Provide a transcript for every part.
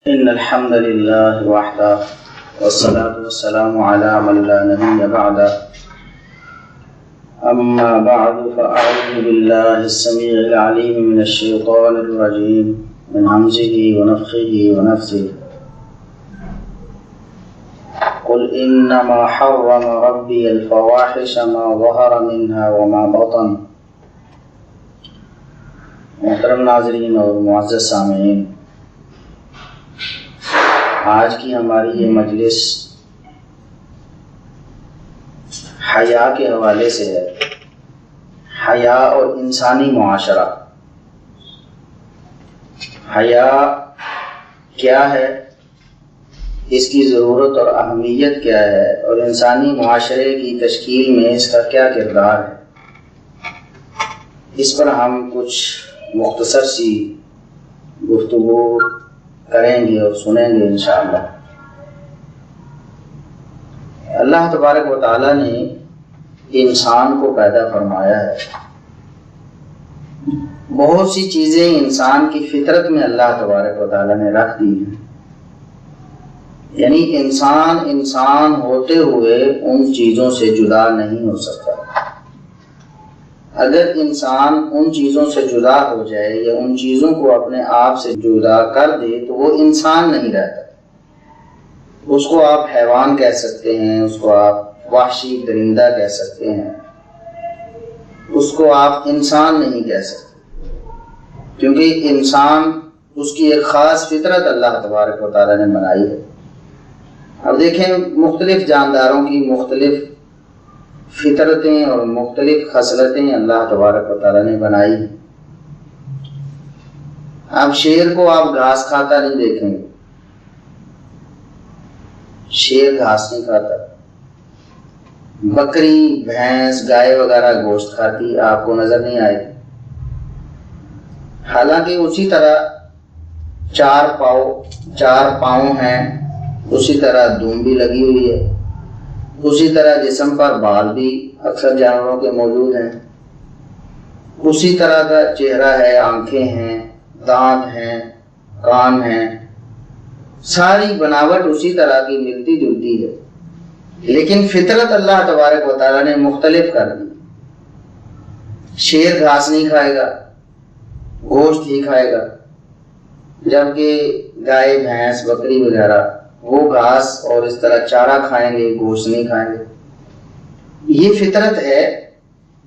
إن الحمد لله وحده والصلاة والسلام على من لا نبي بعده. أما بعد فأعوذ بالله السميع العليم من الشيطان الرجيم من همزه ونفخه ونفثه. قل إنما حرم ربي الفواحش ما ظهر منها وما بطن. محترم ناظرین اور معزز سامعین، آج کی ہماری یہ مجلس حیا کے حوالے سے ہے۔ حیا اور انسانی معاشرہ۔ حیا کیا ہے، اس کی ضرورت اور اہمیت کیا ہے، اور انسانی معاشرے کی تشکیل میں اس کا کیا کردار ہے، اس پر ہم کچھ مختصر سی گفتگو کریں گے اور سنیں گے انشاءاللہ۔ اللہ تبارک و تعالیٰ نے انسان کو پیدا فرمایا ہے۔ بہت سی چیزیں انسان کی فطرت میں اللہ تبارک و تعالیٰ نے رکھ دی ہیں، یعنی انسان ہوتے ہوئے ان چیزوں سے جدا نہیں ہو سکتا۔ اگر انسان ان چیزوں سے جدا ہو جائے یا ان چیزوں کو اپنے آپ سے جدا کر دے تو وہ انسان نہیں رہتا۔ اس کو آپ حیوان کہہ سکتے ہیں، اس کو آپ وحشی درندہ کہہ سکتے ہیں، اس کو آپ انسان نہیں کہہ سکتے، کیونکہ انسان اس کی ایک خاص فطرت اللہ تبارک و تعالیٰ نے بنائی ہے۔ اب دیکھیں، مختلف جانداروں کی مختلف فطرتیں اور مختلف خصلتیں اللہ تبارک و تعالیٰ نے بنائی ہیں۔ اب شیر کو آپ گھاس کھاتا نہیں دیکھیں گے، شیر گھاس نہیں کھاتا۔ بکری، بھینس، گائے وغیرہ گوشت کھاتی، آپ کو نظر نہیں آئے گی۔ حالانکہ اسی طرح چار پاؤں ہیں، اسی طرح دم بھی لگی ہوئی ہے، اسی طرح جسم پر بال بھی اکثر جانوروں کے موجود ہیں، اسی طرح کا چہرہ ہے، آنکھیں ہیں، دانت ہیں، کان ہیں، ساری بناوٹ اسی طرح کی ملتی جلتی ہے، لیکن فطرت اللہ تبارک و تعالیٰ نے مختلف کر دی۔ شیر گھاس نہیں کھائے گا، گوشت ہی کھائے گا، جبکہ گائے، بھینس، بکری وغیرہ وہ گھاس اور اس طرح چارہ کھائیں گے، گوشت نہیں کھائیں گے۔ یہ فطرت ہے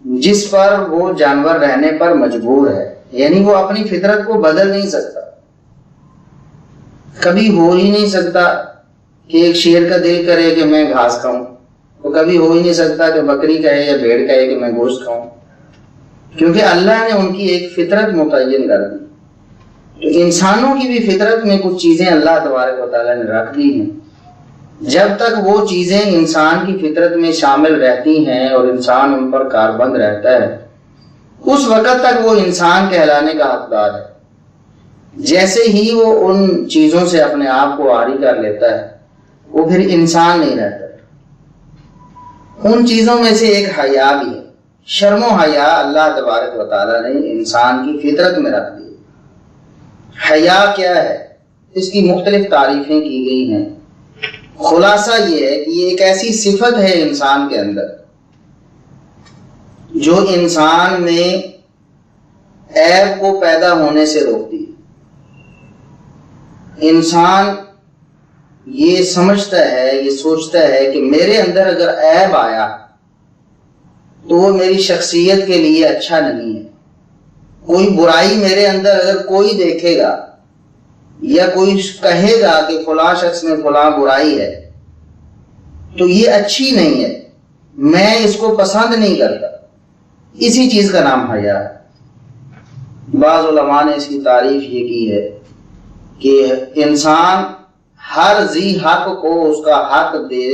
جس پر وہ جانور رہنے پر مجبور ہے، یعنی وہ اپنی فطرت کو بدل نہیں سکتا۔ کبھی ہو ہی نہیں سکتا کہ ایک شیر کا دل کرے کہ میں گھاس کھاؤں، تو کبھی ہو ہی نہیں سکتا کہ بکری کہے یا بھیڑ کہے کہ میں گوشت کھاؤں، کیونکہ اللہ نے ان کی ایک فطرت متعین کر دی۔ تو انسانوں کی بھی فطرت میں کچھ چیزیں اللہ تبارک و تعالیٰ نے رکھ دی ہیں۔ جب تک وہ چیزیں انسان کی فطرت میں شامل رہتی ہیں اور انسان ان پر کاربند رہتا ہے، اس وقت تک وہ انسان کہلانے کا حقدار ہے۔ جیسے ہی وہ ان چیزوں سے اپنے آپ کو عاری کر لیتا ہے، وہ پھر انسان نہیں رہتا۔ ان چیزوں میں سے ایک حیا بھی ہے۔ شرم و حیا اللہ تبارک و تعالیٰ نے انسان کی فطرت میں رکھ دی۔ حیا کیا ہے، اس کی مختلف تعریفیں کی گئی ہیں۔ خلاصہ یہ ہے کہ یہ ایک ایسی صفت ہے انسان کے اندر جو انسان میں عیب کو پیدا ہونے سے روکتی ہے۔ انسان یہ سمجھتا ہے، یہ سوچتا ہے کہ میرے اندر اگر عیب آیا تو وہ میری شخصیت کے لیے اچھا نہیں ہے۔ کوئی برائی میرے اندر اگر کوئی دیکھے گا یا کوئی کہے گا کہ فلاں شخص میں فلاں برائی ہے تو یہ اچھی نہیں ہے، میں اس کو پسند نہیں کرتا۔ اسی چیز کا نام حیا ہے۔ بعض علماء نے اس کی تعریف یہ کی ہے کہ انسان ہر ذی حق کو اس کا حق دے،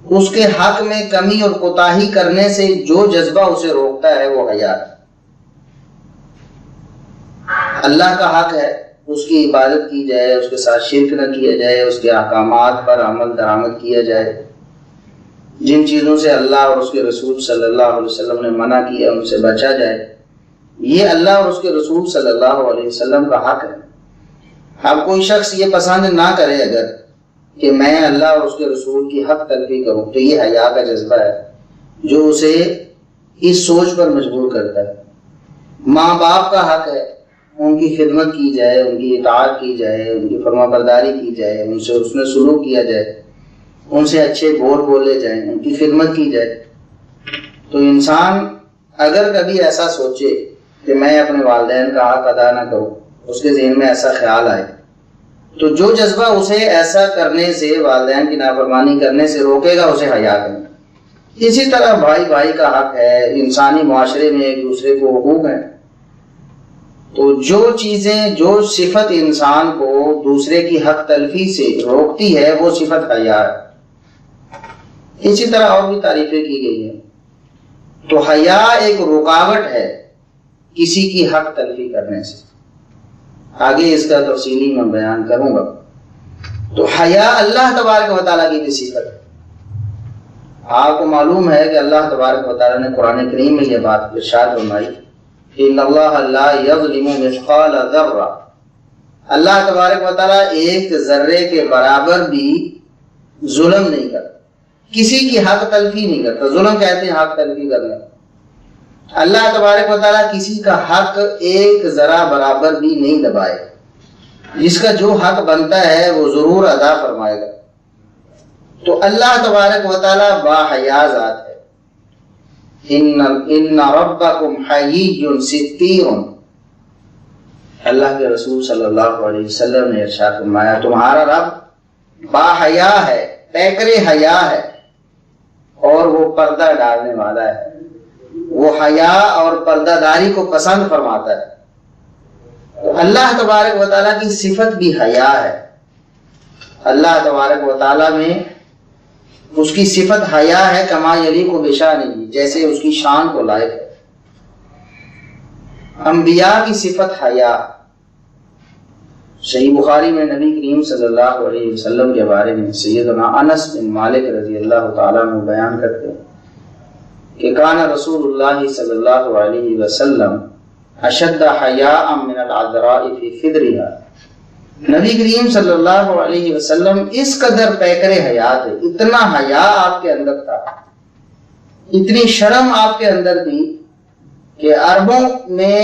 اس کے حق میں کمی اور کوتاہی کرنے سے جو جذبہ اسے روکتا ہے وہ حیا ہے۔ اللہ کا حق ہے اس کی عبادت کی جائے، اس کے ساتھ شرک نہ کیا جائے، اس کے احکامات پر عمل درآمد کیا جائے، جن چیزوں سے اللہ اور اس کے رسول صلی اللہ علیہ وسلم نے منع کیا ان سے بچا جائے۔ یہ اللہ اور اس کے رسول صلی اللہ علیہ وسلم کا حق ہے۔ اب کوئی شخص یہ پسند نہ کرے اگر کہ میں اللہ اور اس کے رسول کی حق تلفی کروں، تو یہ حیا کا جذبہ ہے جو اسے اس سوچ پر مجبور کرتا ہے۔ ماں باپ کا حق ہے ان کی خدمت کی جائے، ان کی اطاعت کی جائے، ان کی فرما برداری کی جائے، ان سے اس میں سلوک کیا جائے، ان سے اچھے بول بولے جائیں، ان کی خدمت کی جائے۔ تو انسان اگر کبھی ایسا سوچے کہ میں اپنے والدین کا حق ادا نہ کروں، اس کے ذہن میں ایسا خیال آئے، تو جو جذبہ اسے ایسا کرنے سے، والدین کی نافرمانی کرنے سے روکے گا، اسے حیا کرنا۔ اسی طرح بھائی بھائی کا حق ہے، انسانی معاشرے میں ایک دوسرے کو حقوق ہیں، تو جو چیزیں، جو صفت انسان کو دوسرے کی حق تلفی سے روکتی ہے وہ صفت حیا ہے۔ اسی طرح اور بھی تعریفیں کی گئی ہیں۔ تو حیا ایک رکاوٹ ہے کسی کی حق تلفی کرنے سے، آگے اس کا تفصیلی میں بیان کروں گا۔ تو حیا اللہ تبارک و تعالیٰ کی بھی صفت ہے۔ آپ کو معلوم ہے کہ اللہ تبارک و تعالیٰ نے قرآن کریم میں یہ بات ارشاد فرمائی ان اللہ لا یظلم مثقال ذرہ، اللہ تبارک و تعالیٰ ایک ذرے کے برابر بھی ظلم نہیں کرتا، کسی کی حق تلفی نہیں کرتا۔ ظلم کہتے ہیں حق تلفی کرنے۔ اللہ تبارک و تعالیٰ کسی کا حق ایک ذرہ برابر بھی نہیں دبائے، جس کا جو حق بنتا ہے وہ ضرور ادا فرمائے گا۔ تو اللہ تبارک و تعالیٰ با حیا ذات ہے۔ ان ربکم حیی ستیر، اللہ کے رسول صلی اللہ علیہ وسلم نے ارشاد فرمایا تمہارا رب با حیا ہے، پیکر حیا ہے، اور وہ پردہ ڈالنے والا ہے، وہ حیا اور پردہ داری کو پسند فرماتا ہے۔ اللہ تبارک و تعالیٰ کی صفت بھی حیا ہے۔ اللہ تبارک و تعالیٰ میں اس کی صفت حیا ہے، کما یلیق بشانہ، جیسے اس کی شان کو لائق ہے۔ انبیاء کی صفت حیا، صحیح بخاری میں نبی کریم صلی اللہ علیہ وسلم کے بارے میں سیدنا انس بن مالک رضی اللہ تعالیٰ عنہ بیان کرتے ہیں کہ کان رسول اللہ صلی اللہ علیہ وسلم اشد حیاء من العذراء فی خدرها، نبی کریم صلی اللہ علیہ وسلم اس قدر پیکر حیا تھے، اتنا حیا آپ کے اندر تھا، اتنی شرم آپ کے اندر تھی کہ عربوں میں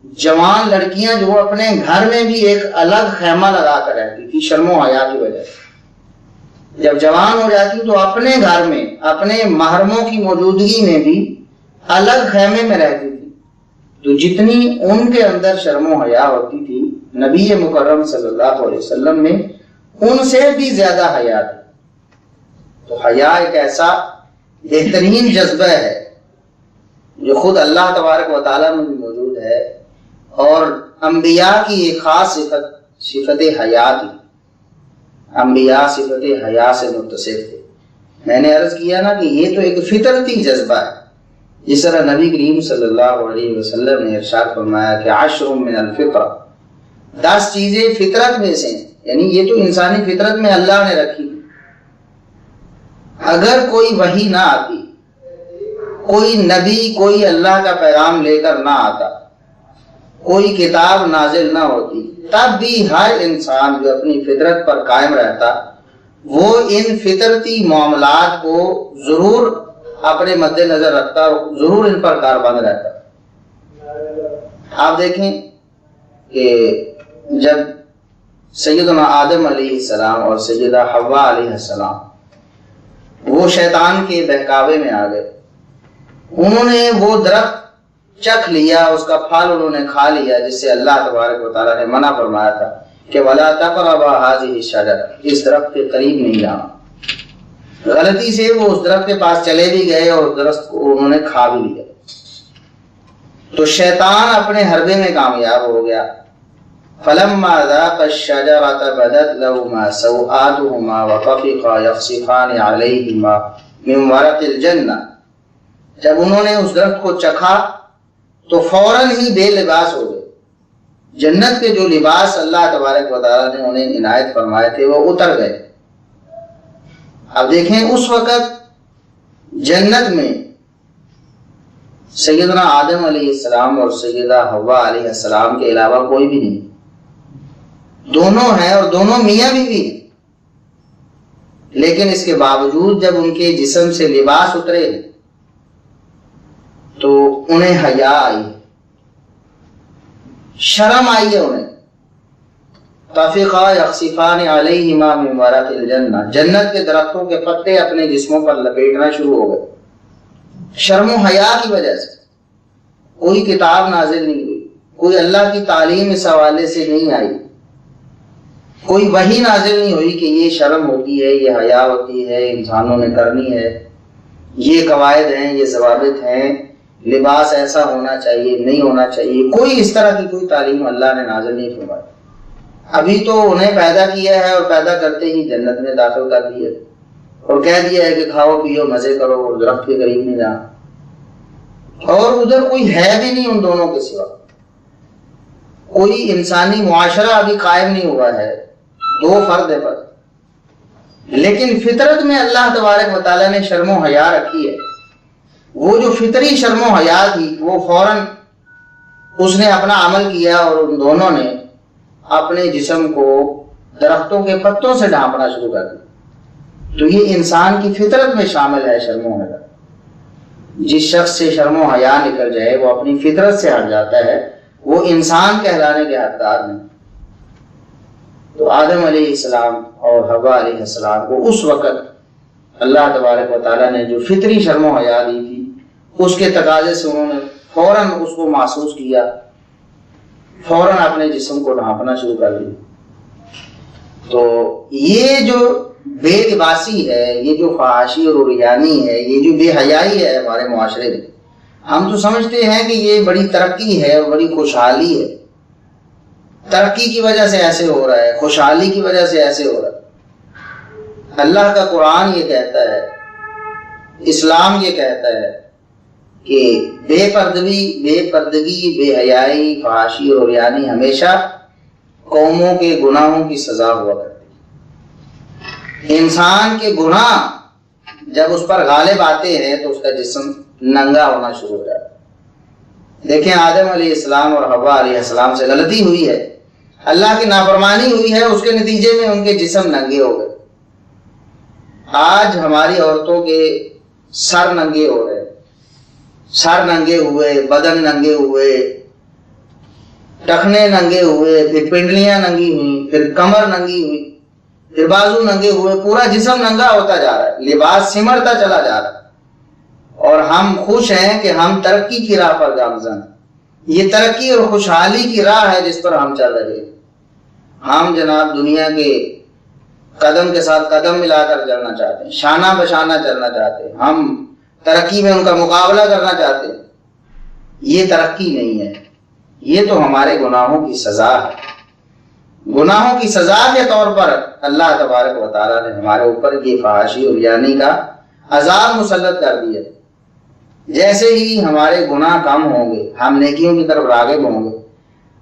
جوان لڑکیاں جو اپنے گھر میں بھی ایک الگ خیمہ لگا کر رہتی تھی شرم و حیا کی وجہ سے۔ جب جوان ہو جاتی تو اپنے گھر میں اپنے محرموں کی موجودگی میں بھی الگ خیمے میں رہتی تھی۔ تو جتنی ان کے اندر شرم و حیا ہوتی تھی، نبی مکرم صلی اللہ علیہ وسلم میں ان سے بھی زیادہ حیا تھی۔ تو حیا ایک ایسا بہترین جذبہ ہے جو خود اللہ تبارک و تعالیٰ میں بھی موجود ہے، اور انبیاء کی ایک خاص صفت حیا تھی۔ انبیاء صفت حیا سے متصف تھے۔ میں نے عرض کیا نا کہ یہ تو ایک فطرتی جذبہ ہے، جس طرح نبی کریم صلی اللہ علیہ وسلم نے ارشاد فرمایا کہ 10 من الفطرہ، 10 چیزیں فطرت میں سے ہیں، یعنی یہ تو انسانی فطرت میں اللہ نے رکھی۔ اگر کوئی وحی نہ آتی، کوئی نبی کوئی اللہ کا پیغام لے کر نہ آتا، کوئی کتاب نازل نہ ہوتی، تب بھی ہر انسان جو اپنی فطرت پر قائم رہتا وہ ان فطرتی معاملات کو ضرور اپنے مد نظر رکھتا اور ضرور ان پر کاربند رہتا۔ آپ دیکھیں کہ جب سیدنا آدم علیہ السلام اور سیدہ حوا علیہ السلام وہ شیطان کے بہکاوے میں آ گئے، انہوں نے وہ درخت چکھ لیا، اس کا پھل انہوں نے کھا لیا جس سے اللہ تبارک و تعالیٰ نے منع فرمایا تھا کہ وَلَا تَقْرَبَا هَٰذِهِ الشَّجَرَةَ، اس درخت کے قریب نہیں جانا۔ غلطی سے وہ اس درخت کے پاس چلے بھی گئے اور درخت کو انہوں نے کھا بھی لیا۔ تو شیطان اپنے حربے میں کامیاب ہو گیا۔ فَلَمَّا ذَاقَ الشَّجَرَةَ بَدَتْ لَهُمَا سَوْآتُهُمَا وَطَفِقَا يَخْصِفَانِ عَلَيْهِمَا مِنْ وَرَقِ الْجَنَّةِ، جب انہوں نے اس درخت کو چکھا تو فوراً ہی بے لباس ہو گئے، جنت کے جو لباس اللہ تبارک و تعالیٰ نے انہیں عنایت فرمائے تھے وہ اتر گئے۔ اب دیکھیں اس وقت جنت میں سیدنا آدم علیہ السلام اور سیدہ حوا علیہ السلام کے علاوہ کوئی بھی نہیں، دونوں ہیں اور دونوں میاں بیوی ہیں، لیکن اس کے باوجود جب ان کے جسم سے لباس اترے تو انہیں حیا آئی، شرم آئی ہے انہیں۔ طفقا یخصفان علیہما من ورق الجنہ، جنت کے درختوں کے پتے اپنے جسموں پر لپیٹنا شروع ہو گئے، شرم و حیا کی وجہ سے۔ کوئی کتاب نازل نہیں ہوئی، کوئی اللہ کی تعلیم اس حوالے سے نہیں آئی، کوئی وحی نازل نہیں ہوئی کہ یہ شرم ہوتی ہے، یہ حیا ہوتی ہے، انسانوں نے کرنی ہے، یہ قواعد ہیں، یہ ضوابط ہیں، لباس ایسا ہونا چاہیے، نہیں ہونا چاہیے۔ کوئی اس طرح کی کوئی تعلیم اللہ نے نازل نہیں فرمائی۔ ابھی تو انہیں پیدا کیا ہے اور پیدا کرتے ہی جنت میں داخل کر دیا اور کہہ دیا ہے کہ کھاؤ پیو مزے کرو اور درخت کے قریب نہیں جانا، اور ادھر کوئی ہے بھی نہیں ان دونوں کے سوا۔ کوئی انسانی معاشرہ ابھی قائم نہیں ہوا ہے، دو فرد ہے پر، لیکن فطرت میں اللہ تبارک و تعالیٰ نے شرم و حیا رکھی ہے۔ وہ جو فطری شرم و حیا تھی وہ فوراً اس نے اپنا عمل کیا اور ان دونوں نے اپنے جسم کو درختوں کے پتوں سے ڈھانپنا شروع کر دیا۔ تو یہ انسان کی فطرت میں شامل ہے شرم و حیا۔ جس شخص سے شرم و حیا نکل جائے وہ اپنی فطرت سے ہٹ جاتا ہے، وہ انسان کہلانے کے حقدار نہیں۔ تو آدم علیہ السلام اور حوا علیہ السلام کو اس وقت اللہ تبارک و تعالیٰ نے جو فطری شرم و حیا دی تھی، اس کے تقاضے سے انہوں نے فوراً اس کو محسوس کیا، فوراً اپنے جسم کو ڈھانپنا شروع کر دیا۔ تو یہ جو بے لباسی ہے، یہ جو فحاشی اور عریانی ہے، یہ جو بے حیائی ہے ہمارے معاشرے میں، ہم تو سمجھتے ہیں کہ یہ بڑی ترقی ہے اور بڑی خوشحالی ہے۔ ترقی کی وجہ سے ایسے ہو رہا ہے، خوشحالی کی وجہ سے ایسے ہو رہا ہے۔ اللہ کا قرآن یہ کہتا ہے، اسلام یہ کہتا ہے کہ بے پردگی، بے حیائی، فحاشی اور عریانی ہمیشہ قوموں کے گناہوں کی سزا ہوا کرتی ہے۔ انسان کے گناہ جب اس پر غالب آتے ہیں تو اس کا جسم ننگا ہونا شروع ہو جاتا ہے۔ دیکھیں آدم علیہ السلام اور حوا علیہ السلام سے غلطی ہوئی ہے، اللہ کی نافرمانی ہوئی ہے، اس کے نتیجے میں ان کے جسم ننگے ہو گئے۔ آج ہماری عورتوں کے سر ننگے ہو رہے، سر ننگے ہوئے، بدن ننگے ہوئے، ٹخنے ننگے ہوئے، پھر پنڈلیاں ننگی ہوئی، پھر کمر ننگی ہوئی، پھر بازو ننگے ہوئے، پورا جسم ننگا ہوتا جا رہا ہے، لباس سمرتا چلا جا رہا ہے، اور ہم خوش ہیں کہ ہم ترقی کی راہ پر گامزن ہیں۔ یہ ترقی اور خوشحالی کی راہ ہے جس پر ہم چل رہے ہیں۔ ہم جناب دنیا کے قدم کے ساتھ قدم ملا کر چلنا چاہتے ہیں، شانہ بشانہ چلنا چاہتے ہیں، ہم ترقی میں ان کا مقابلہ کرنا چاہتے ہیں۔ یہ ترقی نہیں ہے، یہ تو ہمارے گناہوں کی سزا ہے۔ گناہوں کی سزا کے طور پر اللہ تبارک و تعالیٰ نے ہمارے اوپر یہ فحاشی اور عریانی کا عذاب مسلط کر دیا۔ جیسے ہی ہمارے گناہ کم ہوں گے، ہم نیکیوں کی طرف راغب ہوں گے،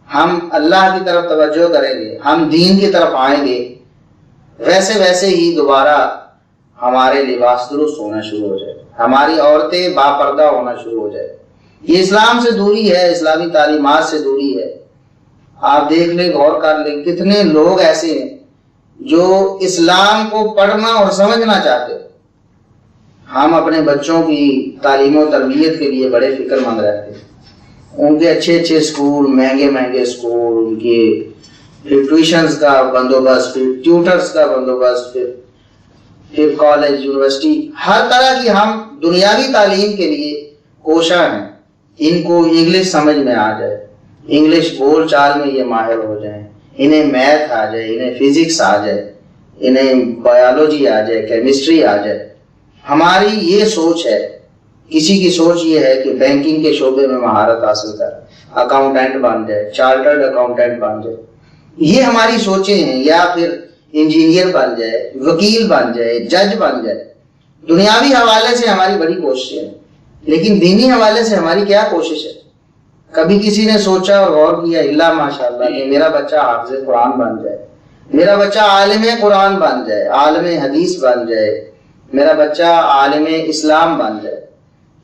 ہم اللہ کی طرف توجہ کریں گے، ہم دین کی طرف آئیں گے، ویسے ویسے ہی دوبارہ ہمارے لباس درست ہونا شروع ہو جائے، ہماری عورتیں باپردہ ہونا شروع ہو جائے۔ یہ اسلام سے دوری ہے، اسلامی تعلیمات سے دوری ہے۔ آپ دیکھ لیں، غور کر لیں، کتنے لوگ ایسے ہیں جو اسلام کو پڑھنا اور سمجھنا چاہتے ہیں۔ ہم اپنے بچوں کی تعلیم و تربیت کے لیے بڑے فکر مند رہتے ہیں، ان کے اچھے اچھے اسکول، مہنگے مہنگے اسکول، ان کے پھر ٹیوشنز کا بندوبست، پھر ٹیوٹرز کا بندوبست، پھر کالج، یونیورسٹی، ہر طرح کی ہم دنیاوی تعلیم کے لیے کوشاں ہیں۔ ان کو انگلش سمجھ میں آ جائے، انگلش بول چال میں یہ ماہر ہو جائیں، انہیں میتھ آ جائے، انہیں فزکس آ جائے، انہیں بایولوجی آ جائے، کیمسٹری آ جائے۔ ہماری یہ سوچ ہے، کسی کی سوچ یہ ہے کہ بینکنگ کے شعبے میں مہارت حاصل کر اکاؤنٹنٹ بن جائے، چارٹرڈ اکاؤنٹنٹ بن جائے، یہ ہماری سوچیں ہیں، یا پھر انجینئر بن جائے، وکیل بن جائے، جج بن جائے۔ دنیاوی حوالے سے ہماری بڑی کوششیں ہیں، لیکن دینی حوالے سے ہماری کیا کوشش ہے؟ کبھی کسی نے سوچا اور غور کیا اللہ ماشاءاللہ کہ میرا بچہ حافظ قرآن بن جائے، میرا بچہ عالم قرآن بن جائے، عالم حدیث بن جائے، میرا بچہ عالم اسلام بن جائے،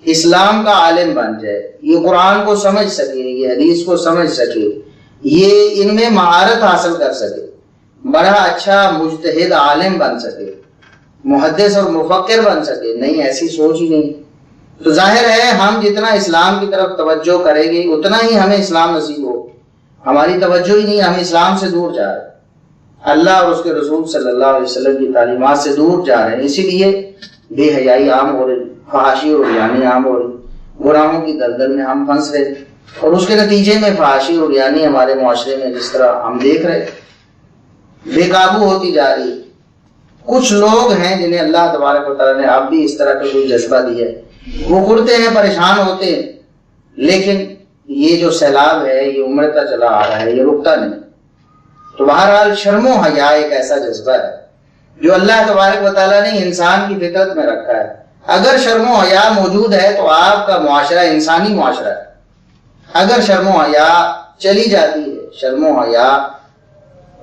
اسلام کا عالم بن جائے، یہ قرآن کو سمجھ سکے، یہ حدیث کو سمجھ سکے، یہ ان میں مہارت حاصل کر سکے۔ بڑا اچھا مجتہد عالم بن سکے، محدث اور مفکر بن سکے، نہیں، ایسی سوچ ہی نہیں۔ تو ظاہر ہے ہم جتنا اسلام کی طرف توجہ کریں گے اتنا ہی ہمیں اسلام نصیب ہو۔ ہماری توجہ ہی نہیں، ہم اسلام سے دور جا رہے ہیں، اللہ اور اس کے رسول صلی اللہ علیہ وسلم کی تعلیمات سے دور جا رہے ہیں، اسی لیے بے حیائی عام ہو رہی، فحاشی اور ریانی عام ہو رہی، گناہوں کی دلدل میں ہم پھنس رہے، اور اس کے نتیجے میں فحاشی اور ریانی ہمارے معاشرے میں جس طرح ہم دیکھ رہے بے قابو ہوتی جا رہی۔ کچھ لوگ ہیں جنہیں اللہ تبارک و تعالیٰ نے اب بھی اس طرح کا کوئی جذبہ دیا ہے، وہ کرتے ہیں، پریشان ہوتے ہیں، لیکن یہ جو سیلاب ہے یہ امڑتا چلا آ رہا ہے، یہ رکتا نہیں۔ تو بہرحال شرم و حیا ایک ایسا جذبہ ہے جو اللہ تبارک و تعالیٰ نے انسان کی فطرت میں رکھا ہے۔ اگر شرم و حیا موجود ہے تو آپ کا معاشرہ انسانی معاشرہ ہے۔ اگر شرم و حیا چلی جاتی ہے، شرم و حیا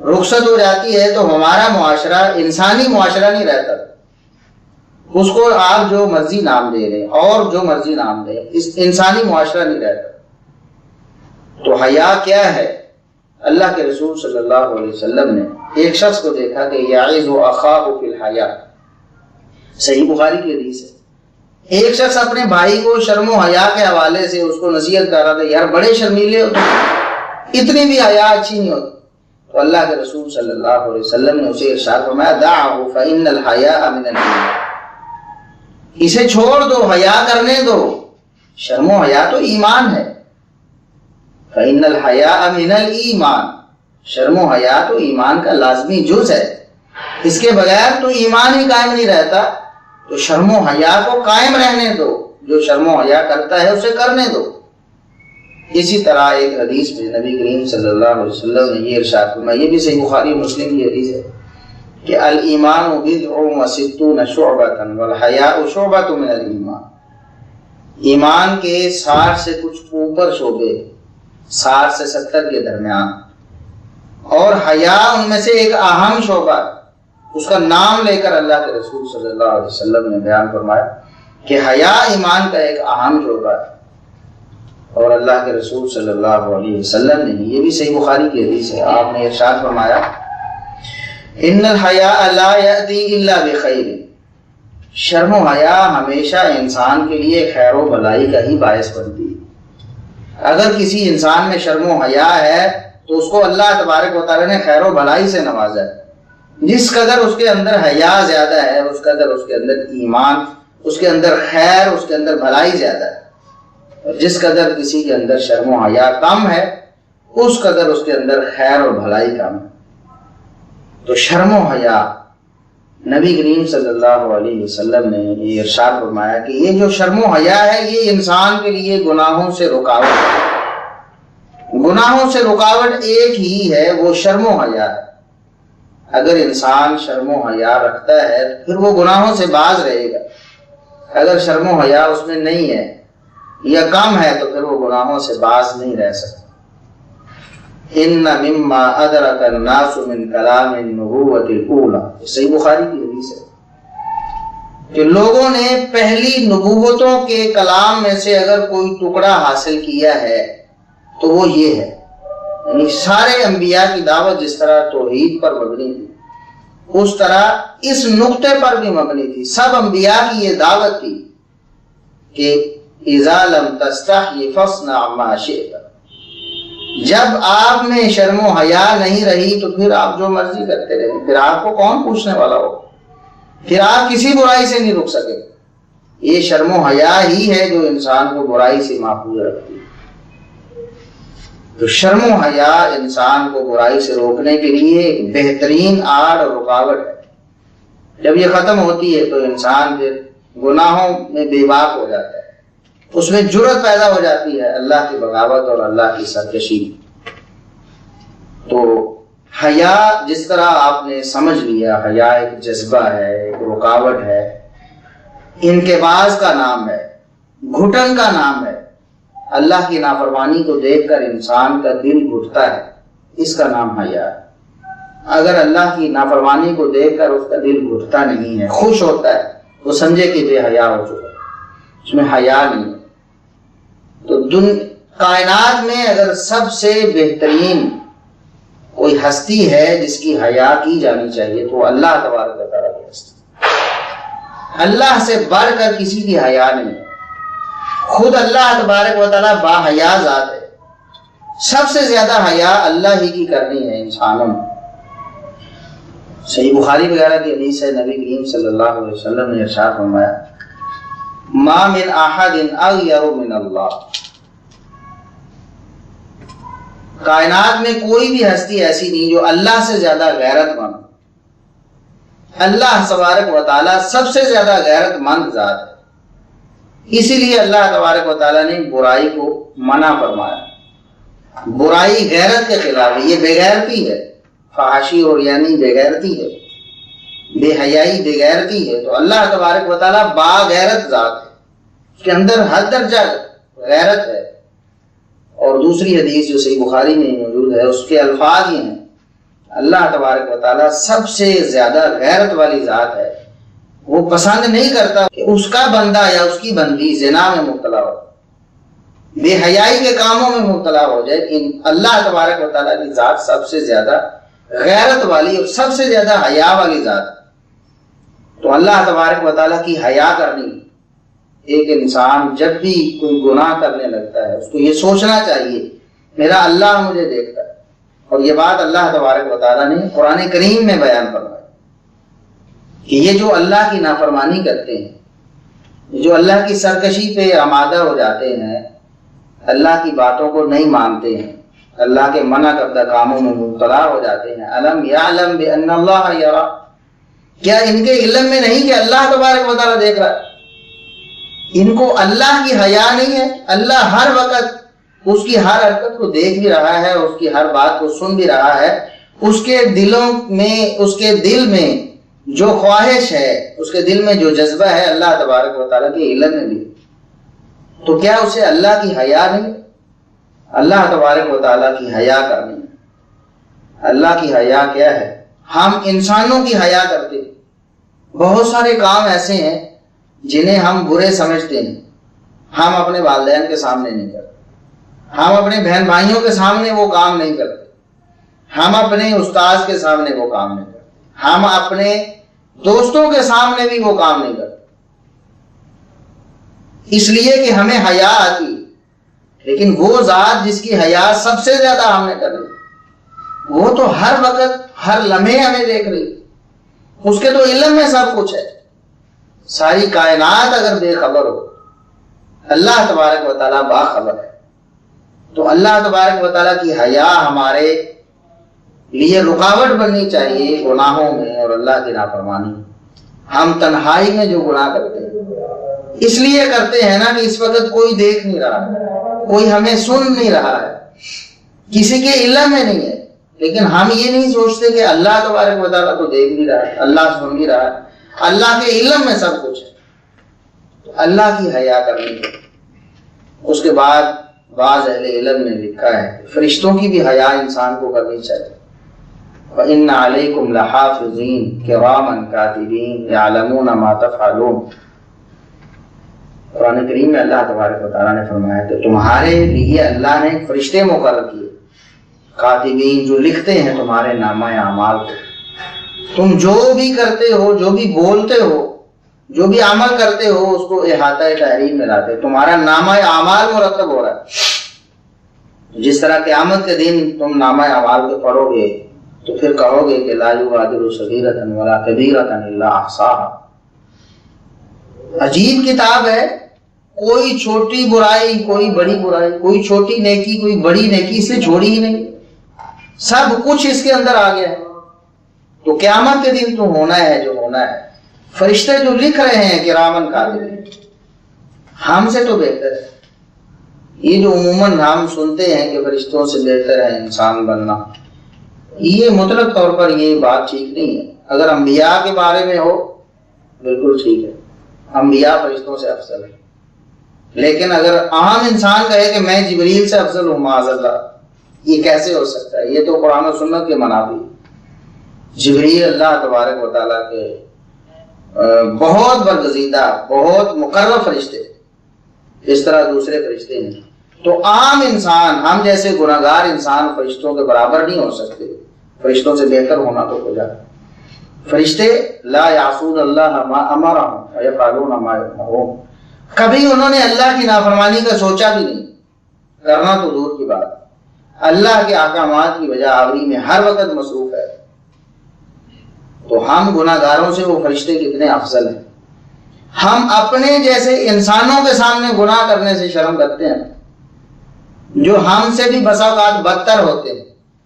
رخصت ہو جاتی ہے، تو ہمارا معاشرہ انسانی معاشرہ نہیں رہتا، اس کو آپ جو مرضی نام دے رہے اور جو مرضی نام دیں، اس انسانی معاشرہ نہیں رہتا۔ تو حیا کیا ہے؟ اللہ کے رسول صلی اللہ علیہ وسلم نے ایک شخص کو دیکھا کہ یعظ اخاہ فی الحیا، صحیح بخاری کی حدیث ہے، ایک شخص اپنے بھائی کو شرم و حیا کے حوالے سے اس کو نصیحت کر رہا تھا، یار بڑے شرمیلے ہو تم، اتنی بھی حیا اچھی نہیں ہوتی۔ تو اللہ کے رسول صلی اللہ علیہ وسلم نے اسے ارشاد فرمایا دعہ فإن الحیاء من الایمان، اسے چھوڑ دو، حیا کرنے دو، شرم و حیا تو ایمان ہے۔ فإن الحیاء من الایمان، شرم و حیا تو ایمان کا لازمی جز ہے، اس کے بغیر تو ایمان ہی قائم نہیں رہتا۔ تو شرم و حیا کو قائم رہنے دو، جو شرم و حیا کرتا ہے اسے کرنے دو۔ اسی طرح ایک حدیث میں نبی کریم صلی اللہ علیہ وسلم نے یہ ارشاد فرمایا، یہ بھی صحیح بخاری مسلم کی حدیث ہے کہ الایمان بضع وستون شعبۃ والحیاء شعبۃ من الایمان، ایمان کے 60 سے کچھ اوپر شعبے، 60 سے 70 کے درمیان، اور حیا ان میں سے ایک اہم شعبہ، اس کا نام لے کر اللہ کے رسول صلی اللہ علیہ وسلم نے بیان فرمایا کہ حیا ایمان کا ایک اہم شعبہ ہے۔ اور اللہ کے رسول صلی اللہ علیہ وسلم نے، یہ بھی صحیح بخاری کی حدیث ہے، آپ نے ارشاد فرمایا ان الحیاء لا یأتی الا بخیر، شرم و حیا ہمیشہ انسان کے لیے خیر و بھلائی کا ہی باعث بنتی ہے۔ اگر کسی انسان میں شرم و حیا ہے تو اس کو اللہ تبارک و تعالیٰ نے خیر و بھلائی سے نوازا ہے۔ جس قدر اس کے اندر حیا زیادہ ہے اس قدر اس کے اندر ایمان، اس کے اندر خیر، اس کے اندر بھلائی زیادہ ہے، اور جس قدر کسی کے اندر شرم و حیا کم ہے اس قدر اس کے اندر خیر اور بھلائی کم ہے۔ تو شرم و حیا، نبی کریم صلی اللہ علیہ وسلم نے یہ ارشاد فرمایا کہ یہ جو شرم و حیا ہے یہ انسان کے لیے گناہوں سے رکاوٹ ہے۔ گناہوں سے رکاوٹ ایک ہی ہے، وہ شرم و حیا ہے۔ اگر انسان شرم و حیا رکھتا ہے تو پھر وہ گناہوں سے باز رہے گا، اگر شرم و حیا اس میں نہیں ہے یا کم ہے تو پھر وہ گناہوں سے باز نہیں رہ سکتا۔ ان مما ادرک الناس من کلام النبوۃ الاولی، صحیح بخاری کی حدیث ہے کہ لوگوں نے پہلی نبوتوں کے کلام میں سے اگر کوئی ٹکڑا حاصل کیا ہے تو وہ یہ ہے، یعنی سارے انبیاء کی دعوت جس طرح توحید پر مبنی تھی اس طرح اس نقطے پر بھی مبنی تھی۔ سب انبیاء کی یہ دعوت تھی کہ اذا لم تستحی فاصنع ما شئت، جب آپ میں شرم و حیا نہیں رہی تو پھر آپ جو مرضی کرتے رہے، پھر آپ کو کون پوچھنے والا ہو، پھر آپ کسی برائی سے نہیں رک سکے۔ یہ شرم و حیا ہی ہے جو انسان کو برائی سے محفوظ رکھتی ہے۔ تو شرم و حیا انسان کو برائی سے روکنے کے لیے ایک بہترین آڑ اور رکاوٹ ہے۔ جب یہ ختم ہوتی ہے تو انسان پھر گناہوں میں بے باک ہو جاتا ہے، اس میں جرأت پیدا ہو جاتی ہے اللہ کی بغاوت اور اللہ کی سرکشی۔ تو حیا جس طرح آپ نے سمجھ لیا، حیا ایک جذبہ ہے، ایک رکاوٹ ہے، انکباز کا نام ہے، گھٹن کا نام ہے۔ اللہ کی نافرمانی کو دیکھ کر انسان کا دل گھٹتا ہے، اس کا نام حیا ہے۔ اگر اللہ کی نافرمانی کو دیکھ کر اس کا دل گھٹتا نہیں ہے، خوش ہوتا ہے، وہ سمجھے کہ بے حیا ہو چکا، اس میں حیا نہیں ہے۔ تو کائنات میں اگر سب سے بہترین کوئی ہستی ہے جس کی حیا کی جانی چاہیے تو اللہ تبارک و تعالیٰ کی ہستی. اللہ سے بڑھ کر کسی کی حیا نہیں ہے. خود اللہ تبارک و تعالیٰ با حیا ذات ہے. سب سے زیادہ حیا اللہ ہی کی کرنی ہے انسانوں میں. صحیح بخاری وغیرہ کی حدیث ہے، نبی کریم صلی اللہ علیہ وسلم نے ارشاد فرمایا ما من احد اغیر من اللہ. کائنات میں کوئی بھی ہستی ایسی نہیں جو اللہ سے زیادہ غیرت مند. اللہ تبارک و تعالیٰ سب سے زیادہ غیرت مند ذات ہے. اسی لیے اللہ تبارک و تعالیٰ نے برائی کو منع فرمایا. برائی غیرت کے خلاف ہے، یہ بے غیرتی ہے. فحاشی اور یعنی بے غیرتی ہے، بے حیائی بے غیرتی ہے. تو اللہ تبارک و تعالیٰ با غیرت ذات ہے، اس کے اندر ہر درجہ غیرت ہے. اور دوسری حدیث جو صحیح بخاری میں موجود ہے اس کے الفاظ یہ ہیں، اللہ تبارک و تعالیٰ سب سے زیادہ غیرت والی ذات ہے. وہ پسند نہیں کرتا کہ اس کا بندہ یا اس کی بندی زنا میں مبتلا ہو، بے حیائی کے کاموں میں مبتلا ہو جائے. اللہ تبارک و تعالیٰ کی ذات سب سے زیادہ غیرت والی اور سب سے زیادہ حیا والی ذات ہے. تو اللہ تبارک و تعالیٰ کی حیا کرنی. ایک انسان جب بھی کوئی گناہ کرنے لگتا ہے اس کو یہ سوچنا چاہیے میرا اللہ مجھے دیکھتا ہے. اور یہ بات اللہ تبارک و تعالیٰ نے قرآن کریم میں بیان فرمائی کہ یہ جو اللہ کی نافرمانی کرتے ہیں، جو اللہ کی سرکشی پہ آمادہ ہو جاتے ہیں، اللہ کی باتوں کو نہیں مانتے ہیں، اللہ کے منع کردہ کاموں میں مبتلا ہو جاتے ہیں. الم یعلم بان اللہ یرا، کیا ان کے علم میں نہیں کہ اللہ تبارک و تعالیٰ دیکھ رہا ہے؟ ان کو اللہ کی حیا نہیں ہے. اللہ ہر وقت اس کی ہر حرکت کو دیکھ بھی رہا ہے، اس کی ہر بات کو سن بھی رہا ہے. اس کے دل میں جو خواہش ہے، اس کے دل میں جو جذبہ ہے، اللہ تبارک و تعالیٰ کے علم میں بھی. تو کیا اسے اللہ کی حیا نہیں؟ اللہ تبارک و تعالیٰ کی حیا کرنی. اللہ کی حیا کیا ہے؟ ہم انسانوں کی حیا کرتے ہیں. بہت سارے کام ایسے ہیں جنہیں ہم برے سمجھتے ہیں، ہم اپنے والدین کے سامنے نہیں کرتے، ہم اپنے بہن بھائیوں کے سامنے وہ کام نہیں کرتے، ہم اپنے استاذ کے سامنے وہ کام نہیں کرتے، ہم اپنے دوستوں کے سامنے بھی وہ کام نہیں کرتے، اس لیے کہ ہمیں حیا آتی. لیکن وہ ذات جس کی حیا سب سے زیادہ ہم نے کر لی، وہ تو ہر وقت ہر لمحے ہمیں دیکھ رہی. اس کے تو علم میں سب کچھ ہے. ساری کائنات اگر بے خبر ہو، اللہ تبارک و تعالیٰ باخبر ہے. تو اللہ تبارک و تعالیٰ کی حیا ہمارے لیے رکاوٹ بننی چاہیے گناہوں میں اور اللہ کی نافرمانی. ہم تنہائی میں جو گناہ کرتے ہیں اس لیے کرتے ہیں نا کہ اس وقت کوئی دیکھ نہیں رہا ہے، کوئی ہمیں سن نہیں رہا ہے، کسی کے علم میں نہیں ہے. لیکن ہم یہ نہیں سوچتے کہ اللہ تبارک و تعالیٰ کو دیکھ بھی رہا ہے، اللہ سن بھی رہا ہے، اللہ کے علم میں سب کچھ ہے. تو اللہ کی حیا کرنی ہے. اس کے بعد بعض اہل علم نے لکھا ہے فرشتوں کی بھی حیا انسان کو کرنی چاہیے. وَإِنَّ عَلَيْكُمْ لَحَافِظِينَ كِرَامًا كَاتِبِينَ يَعْلَمُونَ مَا تَفْعَلُونَ. قرآن کریم میں اللہ تبارک و تعالیٰ نے فرمایا کہ تمہارے لیے اللہ نے فرشتے مقرر کیے، کاتبین، جو لکھتے ہیں تمہارے نامہ اعمال کو. تم جو بھی کرتے ہو، جو بھی بولتے ہو، جو بھی عمل کرتے ہو، اس کو احاطہ تحریر میں لاتے. تمہارا نامہ اعمال مرتب ہو رہا ہے. جس طرح قیامت کے دن تم نامہ اعمال کو پڑھو گے تو پھر کہو گے کہ لا یغادر صغیرۃ ولا کبیرۃ الا احصاها. عجیب کتاب ہے. کوئی چھوٹی برائی، کوئی بڑی برائی، کوئی چھوٹی نیکی، کوئی بڑی نیکی اس نے چھوڑی ہی نہیں. سب کچھ اس کے اندر آ گیا ہے. تو قیامت کے دن تو ہونا ہے جو ہونا ہے. فرشتے جو لکھ رہے ہیں کرامن کاتبین، ہم سے تو بہتر ہے. یہ جو عموماً ہم سنتے ہیں کہ فرشتوں سے بہتر ہے انسان بننا، یہ مطلق طور پر یہ بات ٹھیک نہیں ہے. اگر انبیاء کے بارے میں ہو بالکل ٹھیک ہے، انبیاء فرشتوں سے افضل ہے. لیکن اگر عام انسان کہے کہ میں جبریل سے افضل ہوں، معاذ اللہ، یہ کیسے ہو سکتا ہے؟ یہ تو قرآن و سنت کے منافی. جبریل اللہ تبارک و تعالیٰ کے بہت برگزیدہ، بہت مقرب فرشتے، اس طرح دوسرے فرشتے ہیں. تو عام انسان، ہم جیسے گناہگار انسان فرشتوں کے برابر نہیں ہو سکتے. فرشتوں سے بہتر ہونا تو ہو جائے. فرشتے لا یعصون اللہ ما امرهم ویفعلون ما یؤمرون، کبھی انہوں نے اللہ کی نافرمانی کا سوچا بھی نہیں، کرنا تو دور کی بات. اللہ کے احکامات کی وجہ آوری میں ہر وقت مصروف ہے. تو ہم گناہ گاروں سے وہ فرشتے کتنے افضل ہیں. ہم اپنے جیسے انسانوں کے سامنے گناہ کرنے سے شرم کرتے ہیں، جو ہم سے بھی بسا اوقات بدتر ہوتے ہیں،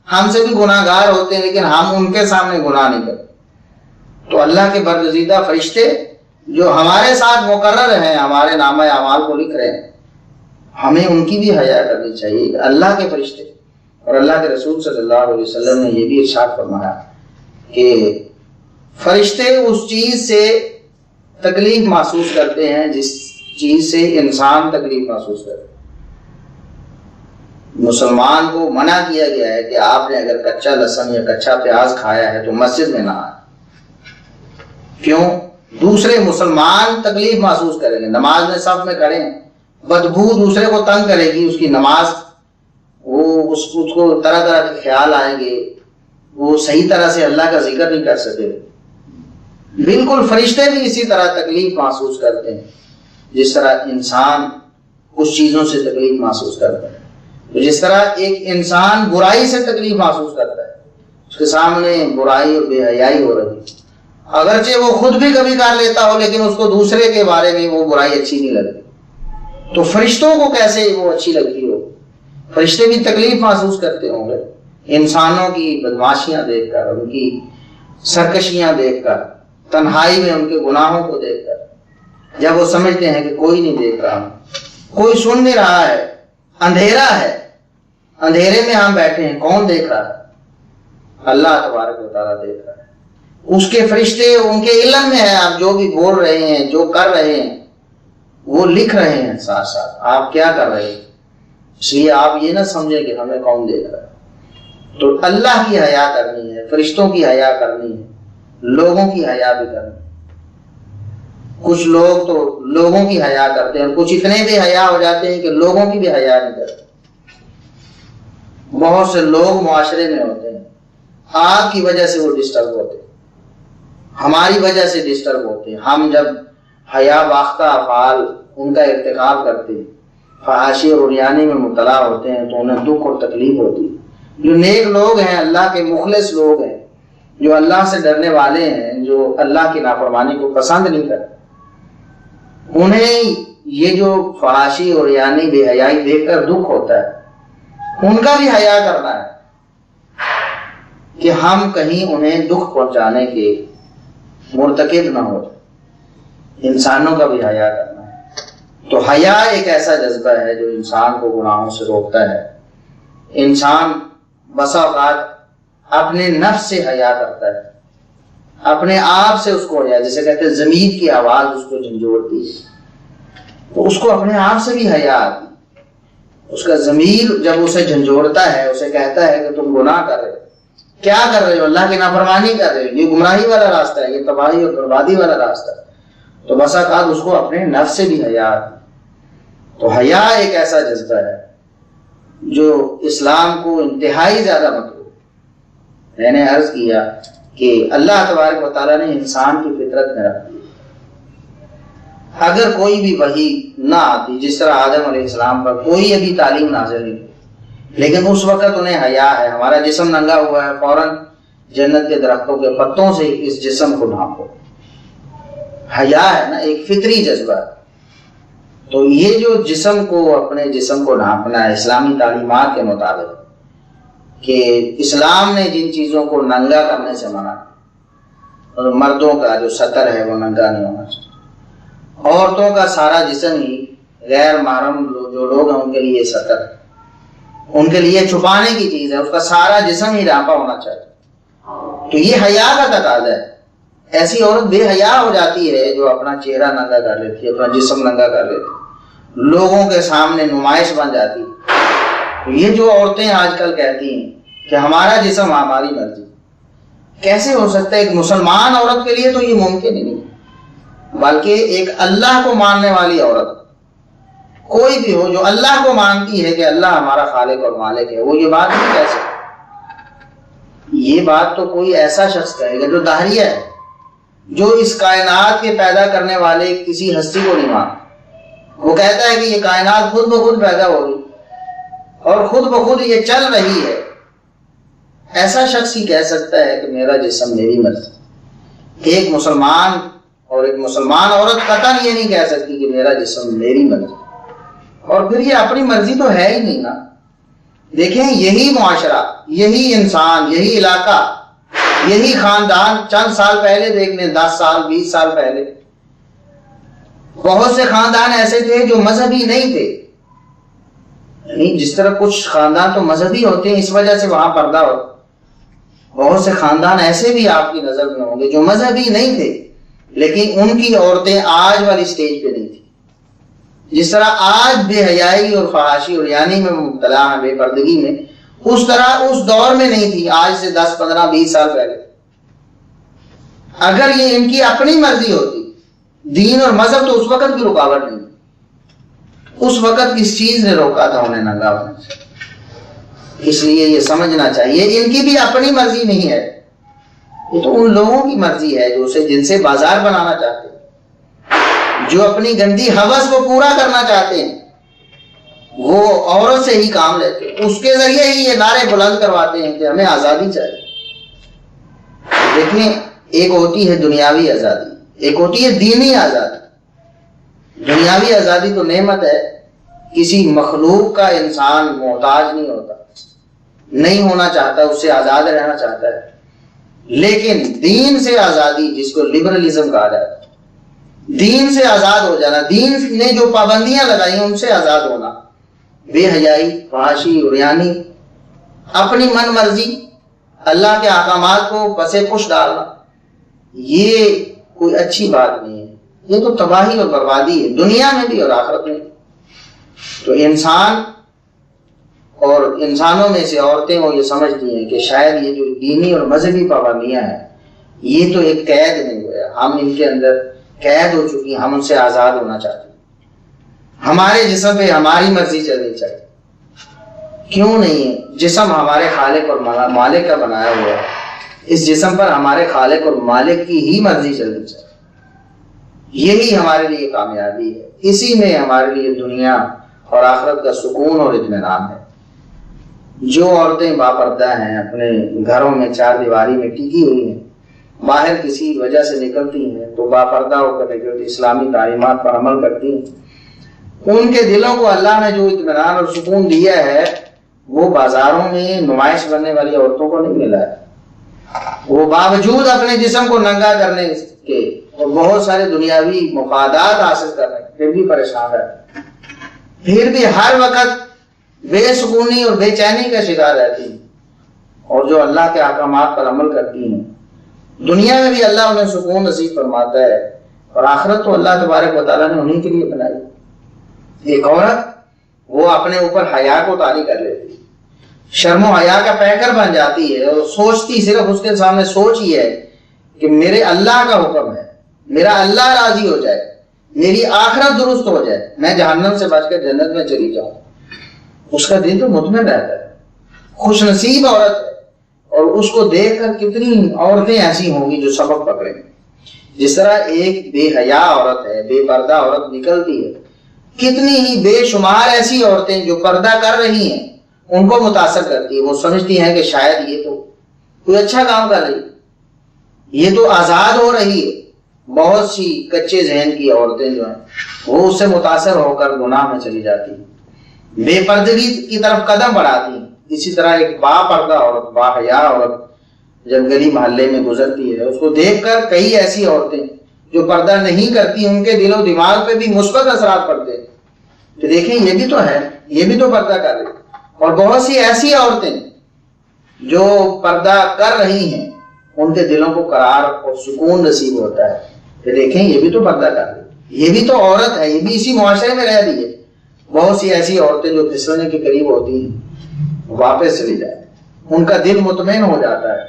ہم سے بھی گناہ گار ہوتے ہیں، لیکن ہم ان کے سامنے گناہ نہیں کرتے. تو اللہ کے برگزیدہ فرشتے جو ہمارے ساتھ مقرر ہیں، ہمارے نامہ اعمال کو لکھ رہے ہیں، ہمیں ان کی بھی حیا کرنی چاہیے. اللہ کے فرشتے اور اللہ کے رسول صلی اللہ علیہ وسلم نے یہ بھی ارشاد فرمایا کہ فرشتے اس چیز سے تکلیف محسوس کرتے ہیں جس چیز سے انسان تکلیف محسوس کرتے. مسلمان کو منع کیا گیا ہے کہ آپ نے اگر کچا لہسن یا کچا پیاز کھایا ہے تو مسجد میں نہ آئے. کیوں؟ دوسرے مسلمان تکلیف محسوس کریں گے. نماز میں صف میں کھڑے ہیں، بدبو دوسرے کو تنگ کرے گی اس کی نماز، وہ اس کو طرح طرح کے خیال آئیں گے، وہ صحیح طرح سے اللہ کا ذکر نہیں کر سکے. بالکل فرشتے بھی اسی طرح تکلیف محسوس کرتے ہیں جس طرح انسان کچھ چیزوں سے تکلیف محسوس کرتا ہے. جس طرح ایک انسان برائی سے تکلیف محسوس کرتا ہے، اس کے سامنے برائی اور بے حیائی ہو رہی ہے، اگرچہ وہ خود بھی کبھی کر لیتا ہو لیکن اس کو دوسرے کے بارے میں وہ برائی اچھی نہیں لگتی. تو فرشتوں کو کیسے وہ اچھی لگتی ہو؟ فرشتے بھی تکلیف محسوس کرتے ہوں گے انسانوں کی بدماشیاں دیکھ کر، ان کی سرکشیاں دیکھ کر، تنہائی میں ان کے گناہوں کو دیکھ کر. جب وہ سمجھتے ہیں کہ کوئی نہیں دیکھ رہا، کوئی سن نہیں رہا ہے، اندھیرا ہے، اندھیرے میں ہم بیٹھے ہیں، کون دیکھ رہا ہے؟ اللہ تبارک و تعالیٰ دیکھ رہا ہے. اس کے فرشتے ان کے علم میں ہیں، آپ جو بھی بول رہے ہیں، جو کر رہے ہیں، وہ لکھ رہے ہیں ساتھ ساتھ آپ کیا کر رہے ہیں. اس لیے آپ یہ نہ سمجھیں کہ ہمیں کون دیکھ رہا ہے. تو اللہ کی حیا کرنی ہے، فرشتوں کی حیا کرنی ہے، لوگوں کی حیا بھی کرنی ہے. کچھ لوگ تو لوگوں کی حیا کرتے ہیں، کچھ اتنے بھی حیا ہو جاتے ہیں کہ لوگوں کی بھی حیا نہیں کرتے. بہت سے لوگ معاشرے میں ہوتے ہیں، آپ کی وجہ سے وہ ڈسٹرب ہوتے ہیں، ہماری وجہ سے ڈسٹرب ہوتے ہیں. ہم جب حیا باختہ افعال ان کا ارتکاب کرتے ہیں، فحاشی اور عریانی میں مبتلا ہوتے ہیں، تو انہیں دکھ اور تکلیف ہوتی ہے. جو نیک لوگ ہیں، اللہ کے مخلص لوگ ہیں، جو اللہ سے ڈرنے والے ہیں، جو اللہ کی نافرمانی کو پسند نہیں کرتے، انہیں یہ جو فحاشی اور عریانی بے حیائی دیکھ کر دکھ ہوتا ہے. ان کا بھی حیا کرنا ہے کہ ہم کہیں انہیں دکھ پہنچانے کے مرتکب نہ ہو. انسانوں کا بھی حیا کرنا ہے. تو حیا ایک ایسا جذبہ ہے جو انسان کو گناہوں سے روکتا ہے. انسان بسا اوقات اپنے نفس سے حیا کرتا ہے، اپنے آپ سے اس کو حیا، جیسے کہتے ہیں ضمیر کی آواز اس کو جھنجھوڑتی ہے، تو اس کو اپنے آپ سے بھی حیا آتی. اس کا ضمیر جب اسے جھنجھوڑتا ہے، اسے کہتا ہے کہ تم گناہ کر رہے ہو، کیا کر رہے ہو؟ اللہ کی نافرمانی کر رہے ہو، یہ گمراہی والا راستہ ہے، یہ تباہی اور بربادی والا راستہ ہے. تو بسا اوقات اس کو اپنے نفس سے بھی حیا آتی. تو حیا ایک ایسا جذبہ ہے جو اسلام کو انتہائی زیادہ مطلوب. میں نے عرض کیا کہ اللہ تبارک و تعالیٰ نے انسان کی فطرت میں رکھ دی. اگر کوئی بھی وحی نہ آتی، جس طرح آدم علیہ السلام پر کوئی ابھی تعلیم نازل نہیں، لیکن اس وقت انہیں حیا ہے. ہمارا جسم ننگا ہوا ہے، فوراً جنت کے درختوں کے پتوں سے اس جسم کو ڈھانپو. حیا ہے نا، ایک فطری جذبہ. تو یہ جو جسم کو اپنے جسم کو ڈھانپنا ہے اسلامی تعلیمات کے مطابق، کہ اسلام نے جن چیزوں کو ننگا کرنے سے منع، اور مردوں کا جو سطر ہے وہ ننگا نہیں ہونا چاہیے، عورتوں کا سارا جسم ہی، غیر محرم جو لوگ ہیں ان کے لیے سطر، ان کے لیے چھپانے کی چیز ہے، اس کا سارا جسم ہی ڈھانپا ہونا چاہیے. تو یہ حیا کا تقاضا ہے. ایسی عورت بے حیا ہو جاتی ہے جو اپنا چہرہ ننگا کر لیتی ہے، اپنا جسم ننگا کر لیتی ہے، لوگوں کے سامنے نمائش بن جاتی ہے. یہ جو عورتیں آج کل کہتی ہیں کہ ہمارا جسم ہماری مرضی، کیسے ہو سکتا ہے؟ ایک مسلمان عورت کے لیے تو یہ ممکن ہی نہیں، بلکہ ایک اللہ کو ماننے والی عورت، کوئی بھی ہو جو اللہ کو مانتی ہے کہ اللہ ہمارا خالق اور مالک ہے، وہ یہ بات نہیں کہہ سکتی. یہ بات تو کوئی ایسا شخص کہے گا جو داہریہ ہے، جو اس کائنات کے پیدا کرنے والے کسی ہستی کو نہیں مانتا. وہ کہتا ہے کہ یہ کائنات خود بخود پیدا ہوگی اور خود بخود یہ چل رہی ہے. ایسا شخص ہی کہہ سکتا ہے کہ میرا جسم میری مرضی. ایک مسلمان اور ایک مسلمان عورت قطعاً یہ نہیں کہہ سکتی کہ میرا جسم میری مرضی. اور پھر یہ اپنی مرضی تو ہے ہی نہیں نا. دیکھیں یہی معاشرہ، یہی انسان، یہی علاقہ، یہی خاندان چند سال پہلے دیکھ لیں، 10 سال 20 سال پہلے بہت سے خاندان ایسے تھے جو مذہبی نہیں تھے. یعنی جس طرح کچھ خاندان تو مذہبی ہوتے ہیں اس وجہ سے وہاں پردہ ہو، بہت سے خاندان ایسے بھی آپ کی نظر میں ہوں گے جو مذہبی نہیں تھے لیکن ان کی عورتیں آج والی سٹیج پہ نہیں تھی. جس طرح آج بے حیائی اور فحاشی اور یعنی میں مبتلا ہیں بے پردگی میں، اس طرح اس دور میں نہیں تھی آج سے 10 15 20 سال پہلے. اگر یہ ان کی اپنی مرضی ہوتی، دین اور مذہب تو اس وقت کی رکاوٹ نہیں. اس وقت کس چیز نے روکا تھا انہیں ننگا ہونے سے؟ اس لیے یہ سمجھنا چاہیے ان کی بھی اپنی مرضی نہیں ہے، یہ تو ان لوگوں کی مرضی ہے جو اسے جن سے بازار بنانا چاہتے ہیں، جو اپنی گندی ہوس کو پورا کرنا چاہتے ہیں. وہ عورت سے ہی کام لیتے ہیں، اس کے ذریعے ہی یہ نعرے بلند کرواتے ہیں کہ ہمیں آزادی چاہیے. دیکھیں ایک ہوتی ہے دنیاوی آزادی، ایک ہوتی ہے دینی آزادی. دنیاوی آزادی تو نعمت ہے، کسی مخلوق کا انسان محتاج نہیں ہوتا، نہیں ہونا چاہتا، اس سے آزاد رہنا چاہتا ہے. لیکن دین سے آزادی، جس کو لبرلزم کہا جاتا ہے، دین سے آزاد ہو جانا، دین نے جو پابندیاں لگائی ہیں ان سے آزاد ہونا، بے حیائی، فحاشی، عریانی، اپنی من مرضی، اللہ کے احکامات کو پسے پش ڈالنا، یہ کوئی اچھی بات نہیں ہے. یہ تو تباہی اور بربادی ہے، دنیا میں بھی اور آخرت میں. تو انسان اور انسانوں میں سے عورتیں وہ یہ سمجھتی ہیں کہ شاید یہ جو دینی اور مذہبی پابندیاں ہیں یہ تو ایک قید نہیں ہوا، ہم ان کے اندر قید ہو چکی ہیں، ہم ان سے آزاد ہونا چاہتے ہیں، ہمارے جسم پہ ہماری مرضی چلنی چاہیے. کیوں نہیں ہے؟ جسم ہمارے خالق اور مالک کا بنایا ہوا ہے، اس جسم پر ہمارے خالق اور مالک کی ہی مرضی چلنی چاہیے. یہی ہمارے لیے کامیابی ہے، اسی میں ہمارے لیے دنیا اور آخرت کا سکون اور اطمینان ہے. جو عورتیں باپردہ ہیں، اپنے گھروں میں چار دیواری میں ٹکی ہوئی ہیں، باہر کسی وجہ سے نکلتی ہیں تو باپردہ ہو کر نکلتی، اسلامی تعلیمات پر عمل کرتی ہیں، ان کے دلوں کو اللہ نے جو اطمینان اور سکون دیا ہے وہ بازاروں میں نمائش کرنے والی عورتوں کو نہیں ملا ہے. وہ باوجود اپنے جسم کو ننگا کرنے کے اور بہت سارے دنیاوی مفادات حاصل کرنے پھر بھی پریشان رہتے، پھر بھی ہر وقت بے سکونی اور بے چینی کا شکار رہتی ہیں. اور جو اللہ کے احکامات پر عمل کرتی ہیں دنیا میں بھی اللہ انہیں سکون نصیب فرماتا ہے، اور آخرت تو اللہ تبارک و تعالیٰ نے انہیں کے لیے بنائی. ایک عورت وہ اپنے اوپر حیا کو طاری کر لیتی، شرم و حیا کا پیکر بن جاتی ہے، اور سوچتی صرف اس کے سامنے سوچ ہی ہے کہ میرے اللہ کا حکم ہے، میرا اللہ راضی ہو جائے، میری آخرت درست ہو جائے، میں جہنم سے بچ کر جنت میں چلی جاؤں. اس کا دل تو مطمئن رہتا ہے، خوش نصیب عورت ہے. اور اس کو دیکھ کر کتنی عورتیں ایسی ہوں گی جو سبق پکڑیں. جس طرح ایک بے حیا عورت ہے، بے پردہ عورت نکلتی ہے، کتنی ہی بے شمار ایسی عورتیں جو پردہ کر رہی ہیں ان کو متاثر کرتی ہے. وہ سمجھتی ہیں کہ شاید یہ تو کوئی اچھا کام کر رہی ہے، یہ تو آزاد ہو رہی ہے. بہت سی کچے ذہن کی عورتیں جو ہیں وہ اس سے متاثر ہو کر گناہ میں چلی جاتی ہیں، بے پردگی کی طرف قدم بڑھاتی ہیں. اسی طرح ایک با پردہ عورت، با حیا عورت جب گلی محلے میں گزرتی ہے، اس کو دیکھ کر کئی ایسی عورتیں جو پردہ نہیں کرتی ان کے دل و دماغ پہ بھی مثبت اثرات پڑتے ہیں کہ دیکھیں یہ بھی تو ہے، یہ بھی تو پردہ کر رہی. اور بہت سی ایسی عورتیں جو پردہ کر رہی ہیں ان کے دلوں کو قرار اور سکون نصیب ہوتا ہے کہ دیکھیں یہ بھی تو پردہ کر رہی، یہ بھی تو عورت ہے، یہ بھی اسی معاشرے میں رہ رہی ہے. بہت سی ایسی عورتیں جو پھسلنے کے قریب ہوتی ہیں واپس چلی جائیں، ان کا دل مطمئن ہو جاتا ہے.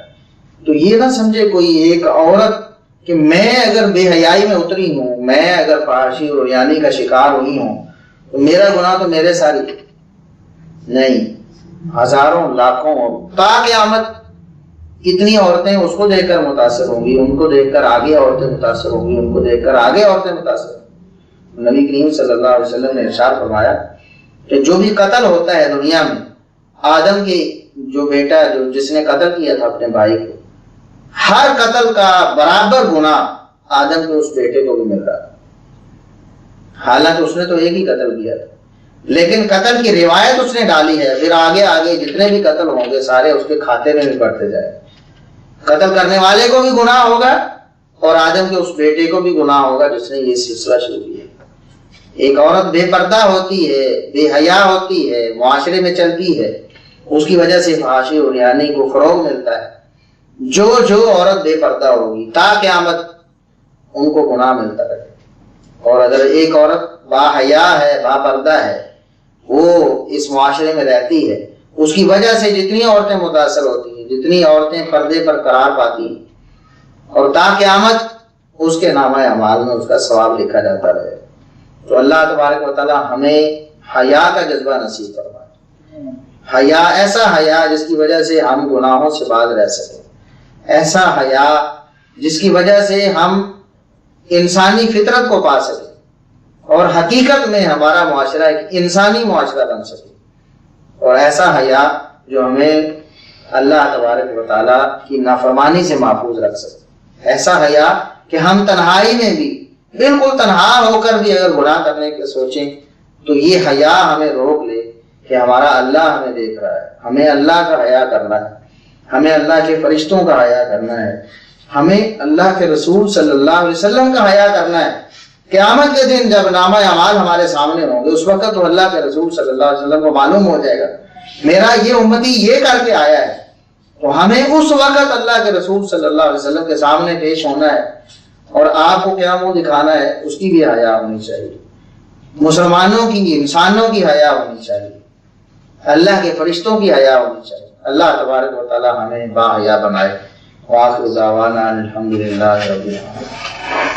تو یہ نہ سمجھے کوئی ایک عورت کہ میں اگر بے حیائی میں اتری ہوں، میں اگر فحاشی اور عریانی کا شکار ہوئی ہوں تو میرا گناہ تو میرے ساری نہیں، ہزاروں لاکھوں تا قیامت اتنی عورتیں اس کو دیکھ کر متاثر ہوں گی، ان کو دیکھ کر آگے عورتیں متاثر ہوں گی، ان کو دیکھ کر آگے عورتیں متاثر ہوں گی۔ نبی کریم صلی اللہ علیہ وسلم نے ارشاد فرمایا کہ جو بھی قتل ہوتا ہے دنیا میں، آدم کے جو بیٹا جس نے قتل کیا تھا اپنے بھائی کو، ہر قتل کا برابر گناہ آدم کے اس بیٹے کو بھی مل رہا، حالانکہ اس نے تو ایک ہی قتل کیا تھا، لیکن قتل کی روایت اس نے ڈالی ہے، پھر آگے آگے جتنے بھی قتل ہوں گے سارے اس کے کھاتے میں بھی بڑھتے جائیں۔ قتل کرنے والے کو بھی گناہ ہوگا اور آدم کے اس بیٹے کو بھی گناہ ہوگا جس نے یہ سلسلہ شروع کیا۔ ایک عورت بے پردہ ہوتی ہے، بے حیا ہوتی ہے، معاشرے میں چلتی ہے، اس کی وجہ سے فحاشی اور عریانی کو فروغ ملتا ہے۔ جو عورت بے پردہ ہوگی تا قیامت ان کو گناہ ملتا رہے، اور اگر ایک عورت با حیا ہے، با پردہ ہے، وہ اس معاشرے میں رہتی ہے، اس کی وجہ سے جتنی عورتیں متاثر ہوتی ہیں، جتنی عورتیں پردے پر قرار پاتی ہیں، اور تا قیامت اس کے نامہ اعمال میں اس کا ثواب لکھا جاتا رہے۔ تو اللہ تبارک و تعالی ہمیں حیا کا جذبہ نصیب فرمائے، حیا ایسا حیا جس کی وجہ سے ہم گناہوں سے باز رہ سکیں، ایسا حیا جس کی وجہ سے ہم انسانی فطرت کو پا سکیں اور حقیقت میں ہمارا معاشرہ ایک انسانی معاشرہ بن سکے، اور ایسا حیا جو ہمیں اللہ تبارک و تعالیٰ کی نافرمانی سے محفوظ رکھ سکے، ایسا حیا کہ ہم تنہائی میں بھی بالکل تنہا ہو کر بھی اگر گناہ کرنے کے سوچیں تو یہ حیا ہمیں روک لے کہ ہمارا اللہ ہمیں دیکھ رہا ہے، ہمیں اللہ کا حیا کرنا ہے، ہمیں اللہ کے فرشتوں کا حیا کرنا ہے، ہمیں اللہ کے رسول صلی اللہ علیہ وسلم کا حیا کرنا ہے۔ قیامت کے دن جب نامہ اعمال ہمارے سامنے ہوں گے اس وقت تو اللہ کے رسول صلی اللہ علیہ وسلم کو معلوم ہو جائے گا میرا یہ امتی یہ کر کے آیا ہے، تو ہمیں اس وقت اللہ کے رسول صلی اللہ علیہ وسلم کے سامنے پیش ہونا ہے اور آپ کو کیا منہ دکھانا ہے، اس کی بھی حیا ہونی چاہیے، مسلمانوں کی، انسانوں کی حیا ہونی چاہیے، اللہ کے فرشتوں کی حیا ہونی چاہیے۔ اللہ تبارک و تعالی ہمیں با حیا بنائے۔ وآخر دعوانا الحمدللہ رب العالمین۔